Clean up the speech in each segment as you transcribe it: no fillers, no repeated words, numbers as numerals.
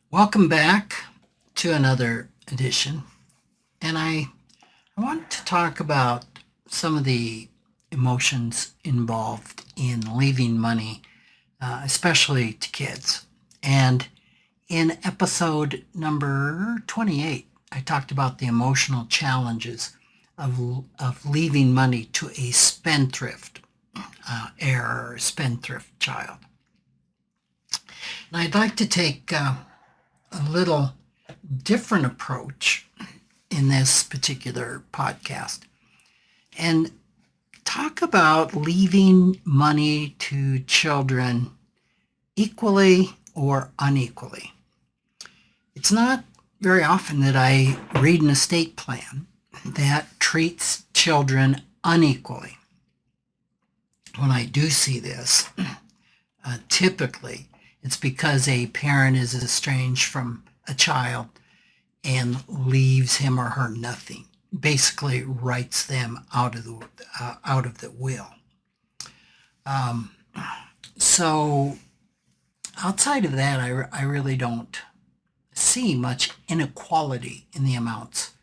Welcome back to another edition. And I want to talk about some of the emotions involved in leaving money, especially to kids. And in episode number 28, I talked about the emotional challenges of leaving money to a spendthrift heir or spendthrift child. And I'd like to take a little different approach in this particular podcast and talk about leaving money to children equally or unequally. It's not very often that I read an estate plan that treats children unequally. When I do see this, typically it's because a parent is estranged from a child and leaves him or her nothing. Basically writes them out of the will. So outside of that, I really don't see much inequality in the amounts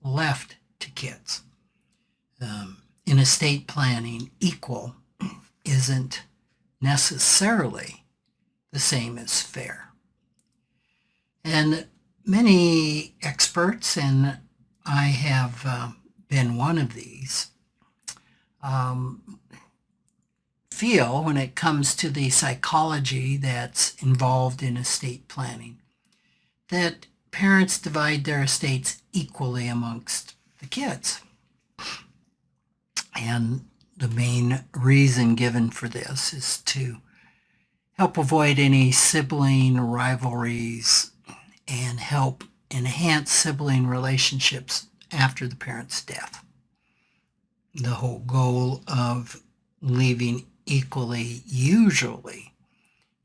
left to kids. In estate planning, equal isn't necessarily the same as fair. And many experts, and I have been one of these, feel when it comes to the psychology that's involved in estate planning that parents divide their estates equally amongst the kids. And the main reason given for this is to help avoid any sibling rivalries and help enhance sibling relationships after the parent's death. The whole goal of leaving equally usually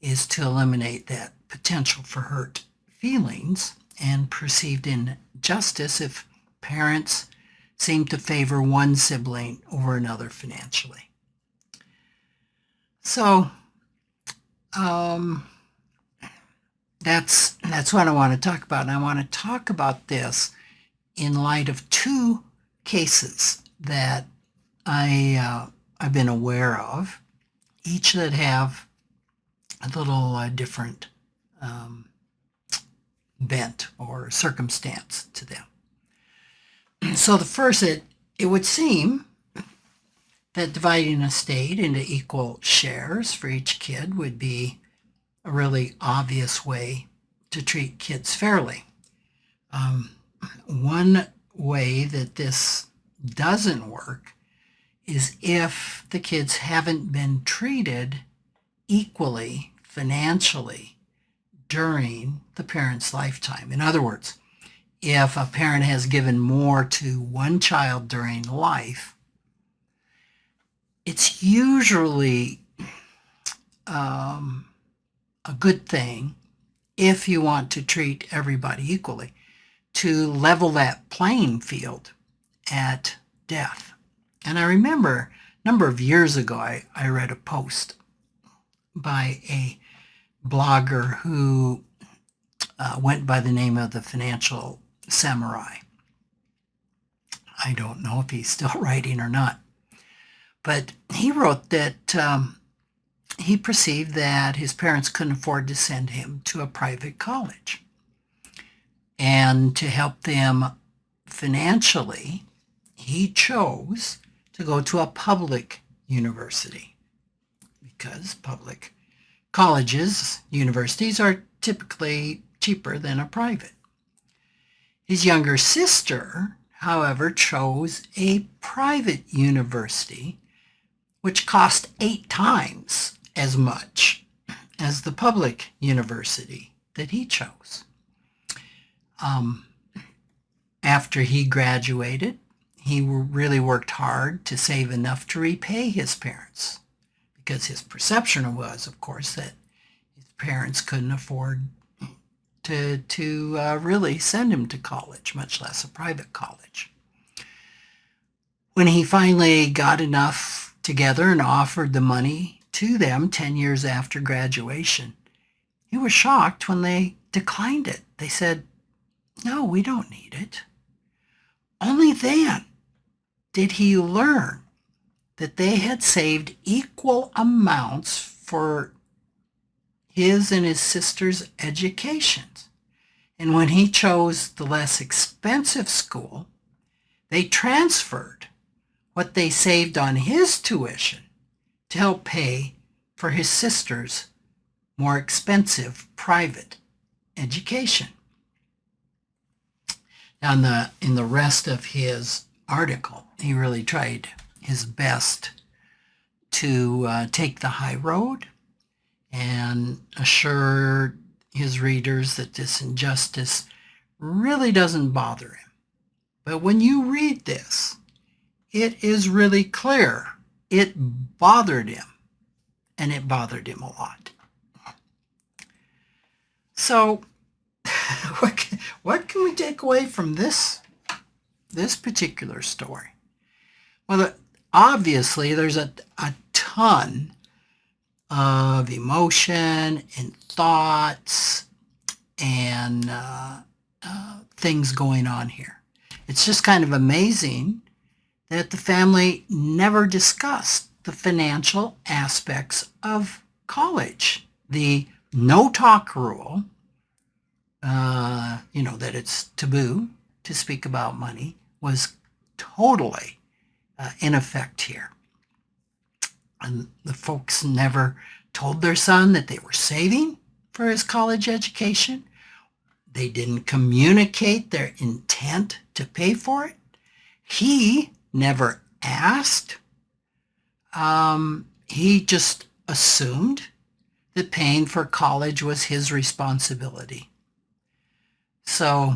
is to eliminate that potential for hurt feelings and perceived injustice if parents seem to favor one sibling over another financially. So that's what I want to talk about. And I want to talk about this in light of two cases that I've been aware of, each that have a little different bent or circumstance to them. So the first, it would seem that dividing a estate into equal shares for each kid would be a really obvious way to treat kids fairly. One way that this doesn't work is if the kids haven't been treated equally financially during the parent's lifetime. In other words, if a parent has given more to one child during life, it's usually a good thing, if you want to treat everybody equally, to level that playing field at death. And I remember a number of years ago, I read a post by a blogger who went by the name of the Financial Samurai. I don't know if he's still writing or not. But he wrote that he perceived that his parents couldn't afford to send him to a private college. And to help them financially, he chose to go to a public university because public colleges, universities are typically cheaper than a private. His younger sister, however, chose a private university which cost 8 times as much as the public university that he chose. After he graduated, he really worked hard to save enough to repay his parents, because his perception was, of course, that his parents couldn't afford to really send him to college, much less a private college. When he finally got enough together and offered the money to them 10 years after graduation, he was shocked when they declined it. They said, no, we don't need it. Only then did he learn that they had saved equal amounts for his and his sister's educations. And when he chose the less expensive school, they transferred what they saved on his tuition to help pay for his sister's more expensive private education. Now, in the rest of his article, he really tried his best to take the high road and assure his readers that this injustice really doesn't bother him. But when you read this, it is really clear it bothered him, and it bothered him a lot. So what can we take away from this particular story? Well, obviously there's a ton of emotion and thoughts and things going on here. It's just kind of amazing that the family never discussed the financial aspects of college. The no talk rule, that it's taboo to speak about money, was totally in effect here. And the folks never told their son that they were saving for his college education. They didn't communicate their intent to pay for it. He never asked. He just assumed that paying for college was his responsibility. So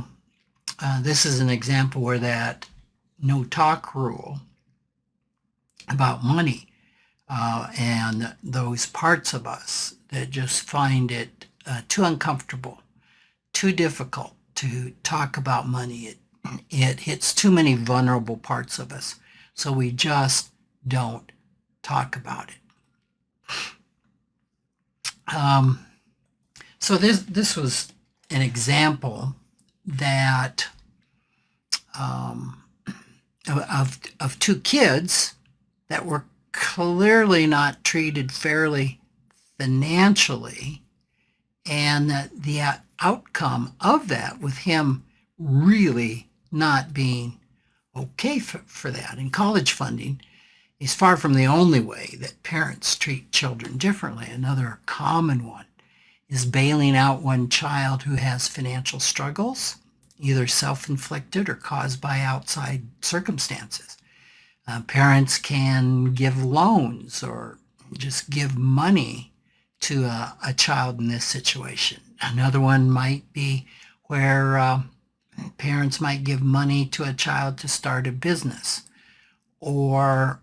this is an example where that no talk rule about money and those parts of us that just find it too uncomfortable, too difficult to talk about money. It hits too many vulnerable parts of us, so we just don't talk about it. So this was an example that of two kids that were clearly not treated fairly financially, and that the outcome of that, with him really not being okay for that. And college funding is far from the only way that parents treat children differently. Another common one is bailing out one child who has financial struggles, either self-inflicted or caused by outside circumstances. Parents can give loans or just give money to a child in this situation. Another one might be where parents might give money to a child to start a business, or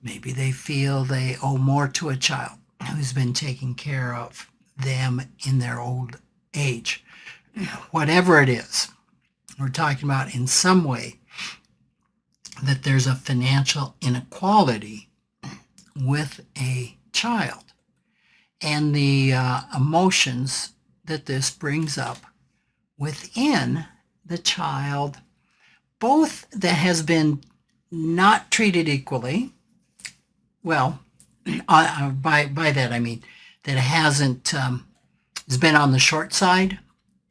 maybe they feel they owe more to a child who's been taking care of them in their old age. Whatever it is, we're talking about in some way that there's a financial inequality with a child, and the emotions that this brings up within the child, both that has been not treated equally. Well, by that I mean that it hasn't has been on the short side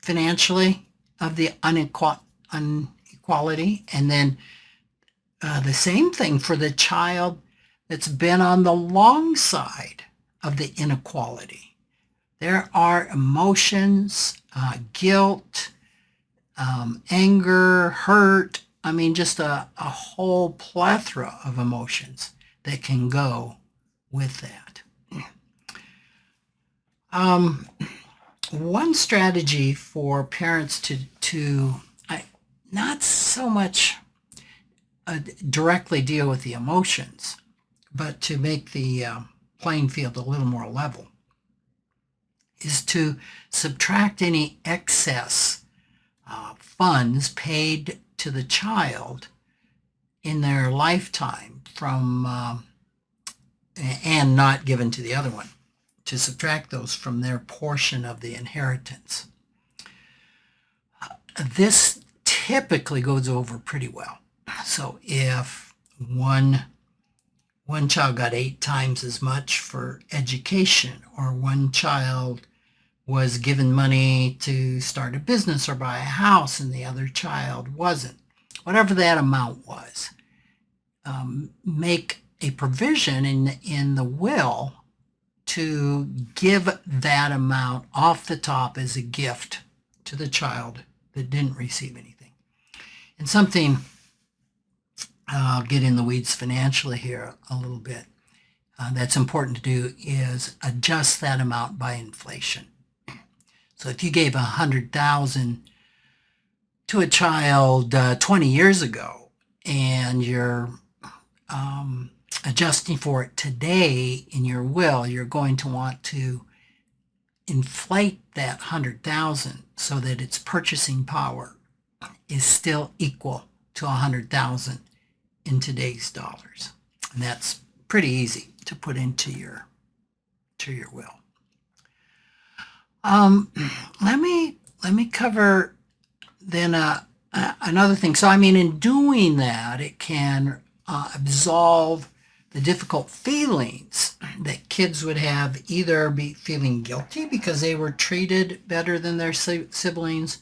financially of the inequality, and then the same thing for the child that's been on the long side of the inequality. There are emotions, guilt, anger, hurt. I mean, just a whole plethora of emotions that can go with that. One strategy for parents to not so much directly deal with the emotions, but to make the playing field a little more level, is to subtract any excess funds paid to the child in their lifetime from and not given to the other one, to subtract those from their portion of the inheritance. This typically goes over pretty well. So if one child got 8 times as much for education, or one child was given money to start a business or buy a house and the other child wasn't, whatever that amount was, make a provision in the will to give that amount off the top as a gift to the child that didn't receive anything. And something, I'll get in the weeds financially here a little bit, that's important to do is adjust that amount by inflation. So if you gave $100,000 to a child 20 years ago, and you're adjusting for it today in your will, you're going to want to inflate that 100,000 so that its purchasing power is still equal to 100,000 in today's dollars. And that's pretty easy to put into your will. Let me cover then another thing. So I mean, in doing that, it can absolve the difficult feelings that kids would have, either be feeling guilty because they were treated better than their siblings,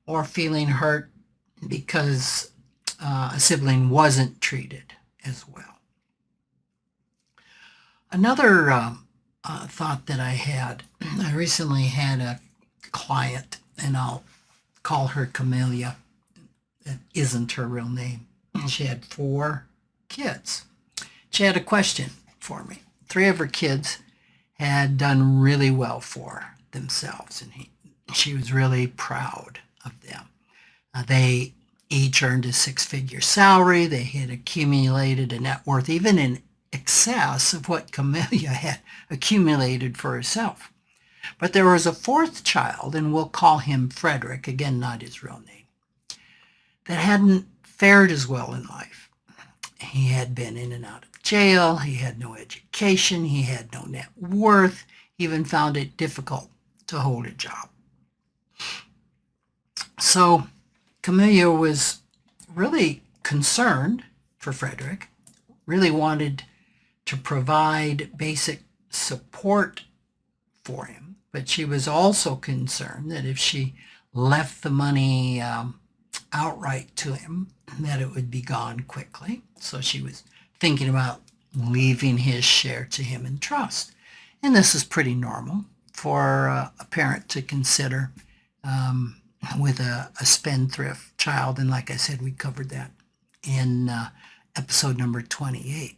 or feeling hurt because a sibling wasn't treated as well. Another thought that I had, I recently had a client, and I'll call her Camellia. That isn't her real name. She had 4 kids. She had a question for me. 3 of her kids had done really well for themselves, and she was really proud of them. They each earned a 6-figure salary. They had accumulated a net worth even in excess of what Camellia had accumulated for herself. But there was a 4th child, and we'll call him Frederick, again, not his real name, that hadn't fared as well in life. He had been in and out of jail. He had no education. He had no net worth. He even found it difficult to hold a job. So Camellia was really concerned for Frederick, really wanted to provide basic support for him, but she was also concerned that if she left the money outright to him, that it would be gone quickly. So she was thinking about leaving his share to him in trust. And this is pretty normal for a parent to consider with a spendthrift child. And like I said, we covered that in episode number 28.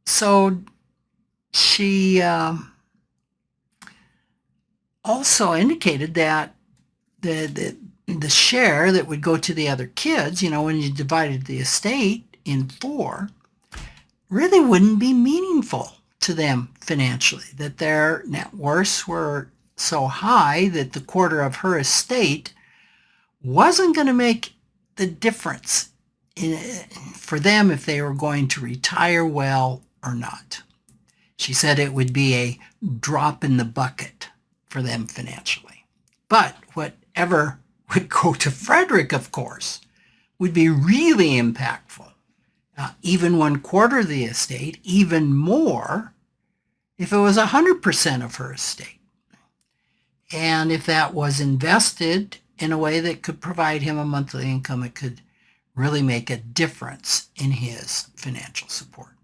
So she also indicated that the share that would go to the other kids, when you divided the estate in 4, really wouldn't be meaningful to them financially, that their net worths were so high that the quarter of her estate wasn't going to make the difference for them if they were going to retire well or not. She said it would be a drop in the bucket for them financially. But whatever would go to Frederick, of course, would be really impactful. Even 1/4 of the estate, even more if it was 100% of her estate. And if that was invested in a way that could provide him a monthly income, it could really make a difference in his financial support.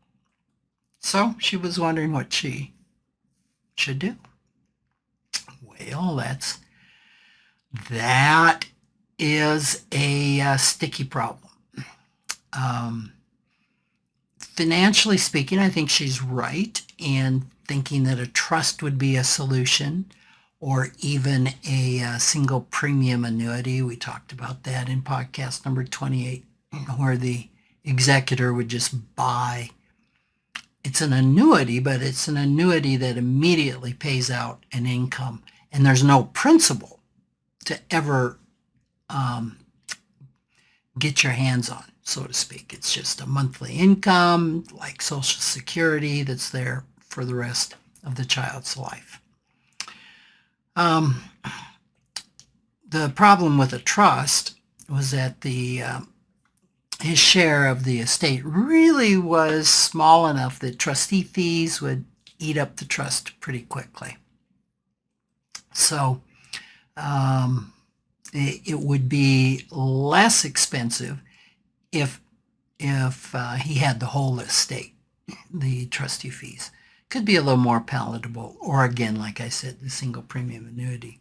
So she was wondering what she should do. Well, that is a sticky problem. Financially speaking, I think she's right in thinking that a trust would be a solution, or even a single premium annuity. We talked about that in podcast number 28, where the executor would just buy. It's an annuity, but it's an annuity that immediately pays out an income, and there's no principal to ever get your hands on, so to speak. It's just a monthly income like Social Security that's there for the rest of the child's life. The problem with a trust was that his share of the estate really was small enough that trustee fees would eat up the trust pretty quickly. So it would be less expensive if he had the whole estate. The trustee fees could be a little more palatable, or again, like I said, the single premium annuity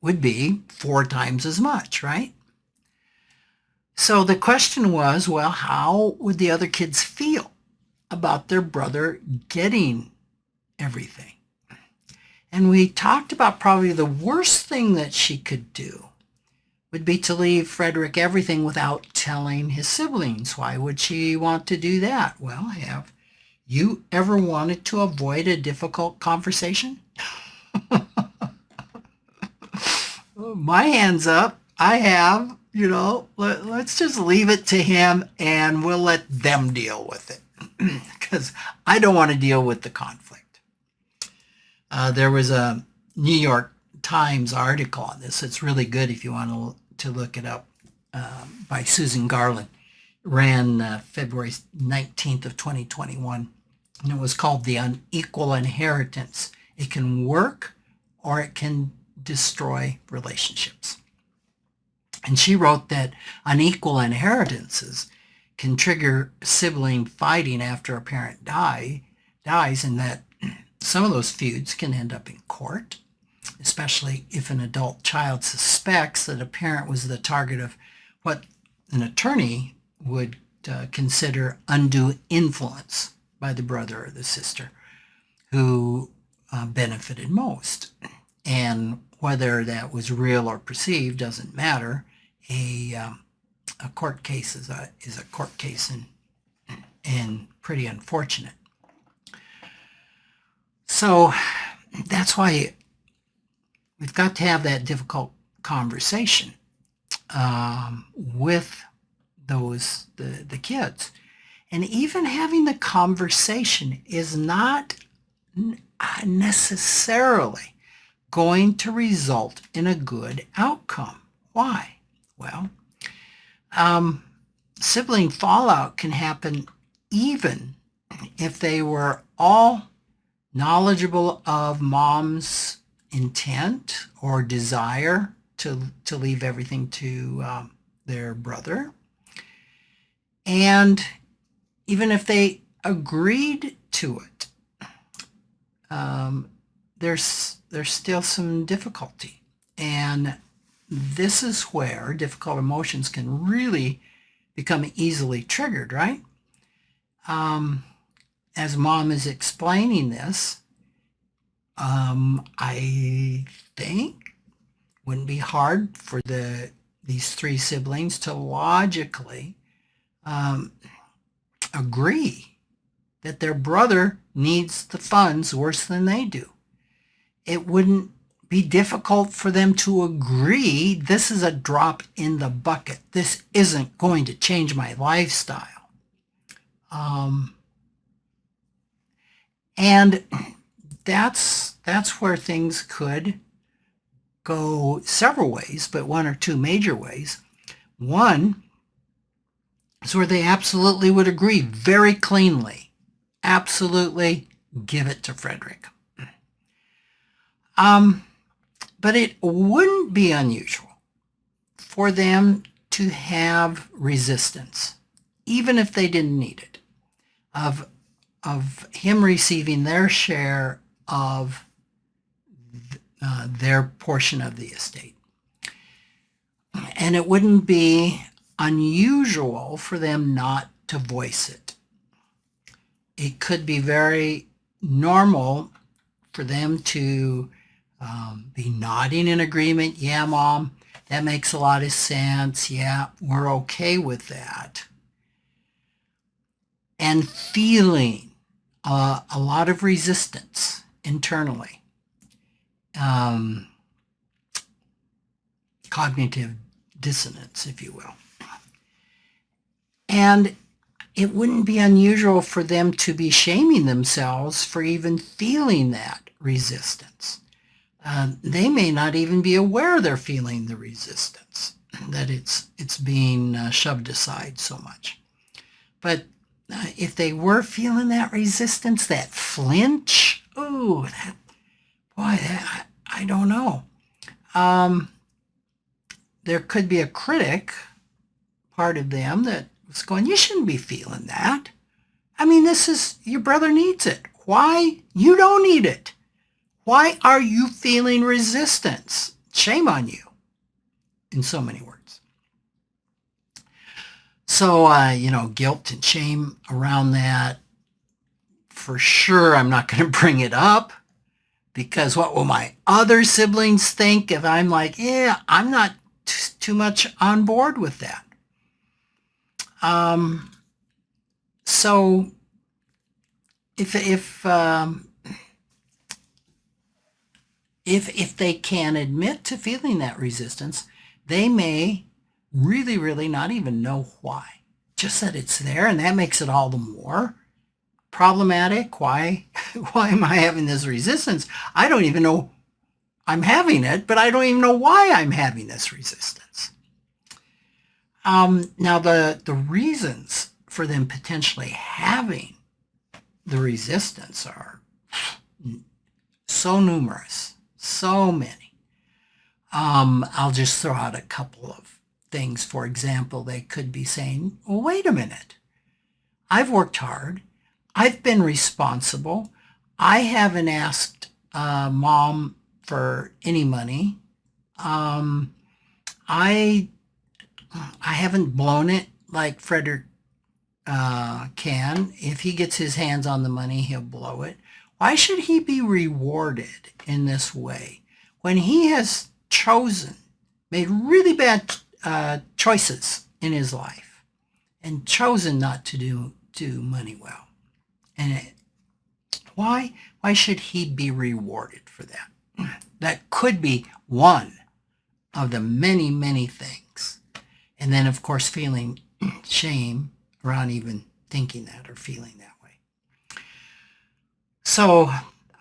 would be 4 times as much, right? So the question was, well, how would the other kids feel about their brother getting everything? And we talked about probably the worst thing that she could do would be to leave Frederick everything without telling his siblings. Why would she want to do that? Well, have you ever wanted to avoid a difficult conversation? My hand's up. I have. Let's just leave it to him and we'll let them deal with it because I don't want to deal with the conflict. There was a New York Times article on this. It's really good if you want to look it up, by Susan Garland. It ran February 19th of 2021, and it was called The Unequal Inheritance. It can work or it can destroy relationships. And she wrote that unequal inheritances can trigger sibling fighting after a parent dies, and that some of those feuds can end up in court, especially if an adult child suspects that a parent was the target of what an attorney would consider undue influence by the brother or the sister who benefited most. And whether that was real or perceived doesn't matter. A court case is a court case, and pretty unfortunate. So that's why we've got to have that difficult conversation with the kids. And even having the conversation is not necessarily going to result in a good outcome. Why? Well, sibling fallout can happen even if they were all knowledgeable of mom's intent or desire to leave everything to their brother. And even if they agreed to it, there's still some difficulty. And this is where difficult emotions can really become easily triggered, right? As mom is explaining this, I think wouldn't be hard for these 3 siblings to logically agree that their brother needs the funds worse than they do. It wouldn't be difficult for them to agree this is a drop in the bucket. This isn't going to change my lifestyle. And that's where things could go several ways, but 1 or 2 major ways. One is where they absolutely would agree very cleanly. Absolutely give it to Frederick. But it wouldn't be unusual for them to have resistance, even if they didn't need it, of him receiving their share of their portion of the estate. And it wouldn't be unusual for them not to voice it. It could be very normal for them to be nodding in agreement. Yeah, Mom, that makes a lot of sense. Yeah, we're okay with that. And feeling a lot of resistance internally. Cognitive dissonance, if you will. And it wouldn't be unusual for them to be shaming themselves for even feeling that resistance. They may not even be aware they're feeling the resistance, that it's being shoved aside so much. But if they were feeling that resistance, that flinch, I don't know. There could be a critic, part of them, that was going, you shouldn't be feeling that. I mean, your brother needs it. Why? You don't need it. Why are you feeling resistance? Shame on you, in so many words. So, guilt and shame around that. For sure, I'm not going to bring it up, because what will my other siblings think if I'm like, I'm not too much on board with that. So if they can admit to feeling that resistance, they may really, really not even know why. Just that it's there, and that makes it all the more problematic. Why am I having this resistance? I don't even know I'm having it, but I don't even know why I'm having this resistance. Now, the reasons for them potentially having the resistance are so numerous, so many. I'll just throw out a couple of things. For example, they could be saying, well, wait a minute. I've worked hard. I've been responsible. I haven't asked Mom for any money. I haven't blown it like Frederick can. If he gets his hands on the money, he'll blow it. Why should he be rewarded in this way when he has made really bad choices in his life and chosen not to do money well? And why should he be rewarded for that? That could be one of the many, many things. And then, of course, feeling shame around even thinking that or feeling that way. So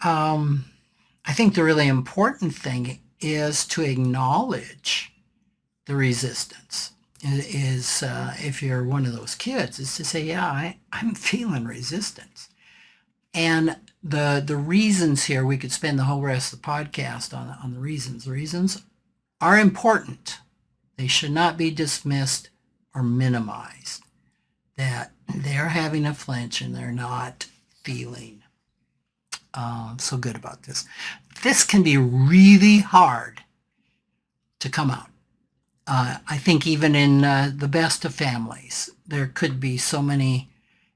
I think the really important thing is to acknowledge the resistance. Is if you're one of those kids, is to say, I'm feeling resistance. And the reasons here, we could spend the whole rest of the podcast on the reasons. The reasons are important. They should not be dismissed or minimized. That they're having a flinch and they're not feeling so good about this. This can be really hard to come out. I think even in the best of families, there could be so many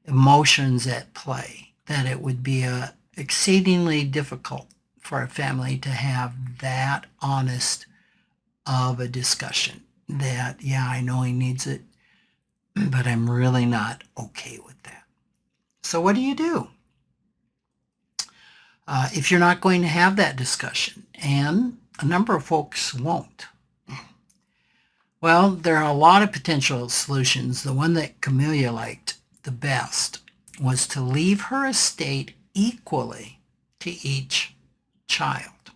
emotions at play that it would be exceedingly difficult for a family to have that honest of a discussion. That, I know he needs it, but I'm really not okay with that. So what do you do? If you're not going to have that discussion, and a number of folks won't, well, there are a lot of potential solutions. The one that Camellia liked the best was to leave her estate equally to each child.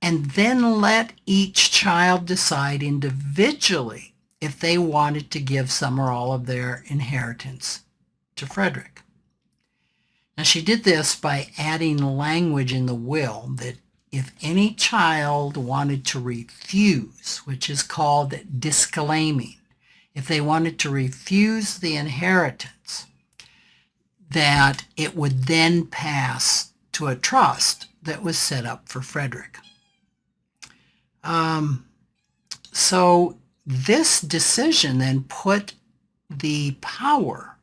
And then let each child decide individually if they wanted to give some or all of their inheritance to Frederick. Now, she did this by adding language in the will that if any child wanted to refuse, which is called disclaiming, if they wanted to refuse the inheritance, that it would then pass to a trust that was set up for Frederick. So this decision then put the power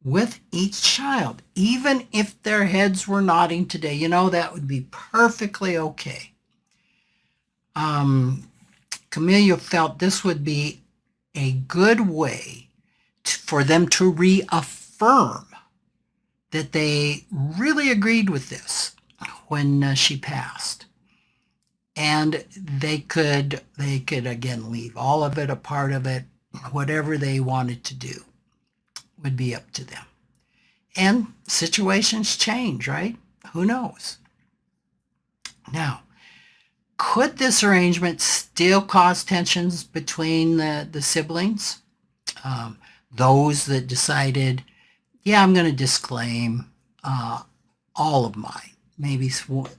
with each child, even if their heads were nodding today. That would be perfectly okay. Camellia felt this would be a good way for them to reaffirm that they really agreed with this when she passed. and they could again leave all of it, a part of it, whatever they wanted to do would be up to them. And situations change, right? Who knows? Now, could this arrangement still cause tensions between the siblings? Those that decided, yeah, I'm going to disclaim all of mine. Maybe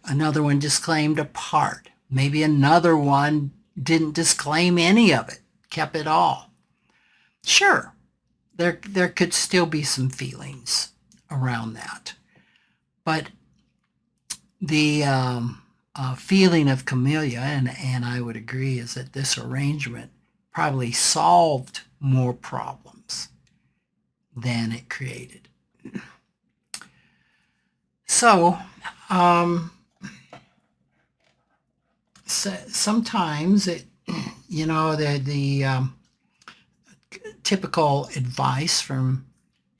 another one disclaimed a part. Maybe another one didn't disclaim any of it, kept it all. Sure, there could still be some feelings around that. But the feeling of Camellia, and I would agree, is that this arrangement probably solved more problems than it created. So, sometimes it, the typical advice from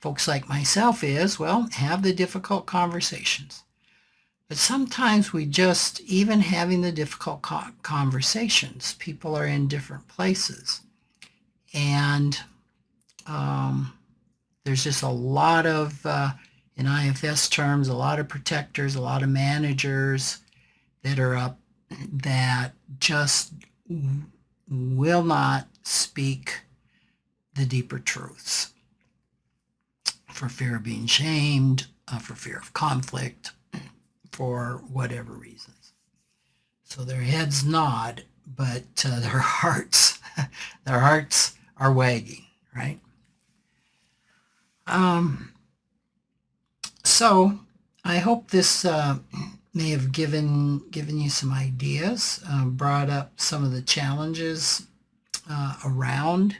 folks like myself is, well, have the difficult conversations. But sometimes we just, even having the difficult conversations, people are in different places. And there's just a lot of, in IFS terms, a lot of protectors, a lot of managers that are up that just will not speak the deeper truths for fear of being shamed, for fear of conflict, for whatever reasons. So their heads nod, but their hearts are wagging, right? So I hope this may have given you some ideas, brought up some of the challenges around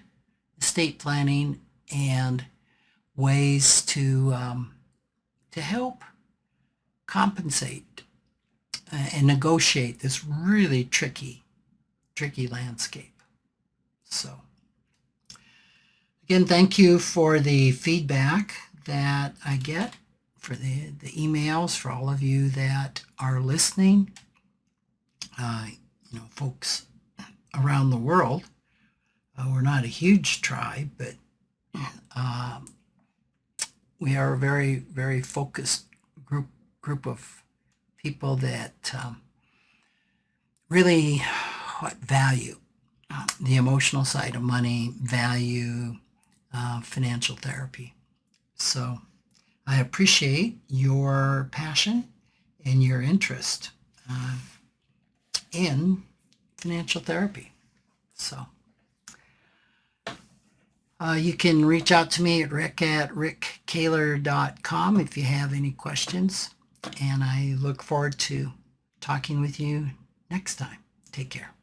estate planning and ways to help compensate and negotiate this really tricky landscape. So again, thank you for the feedback that I get, for the emails, for all of you that are listening, folks around the world. We're not a huge tribe, but we are a very, very focused group of people that really value the emotional side of money, value financial therapy. So I appreciate your passion and your interest in financial therapy. So you can reach out to me at rick@rickkaler.com if you have any questions. And I look forward to talking with you next time. Take care.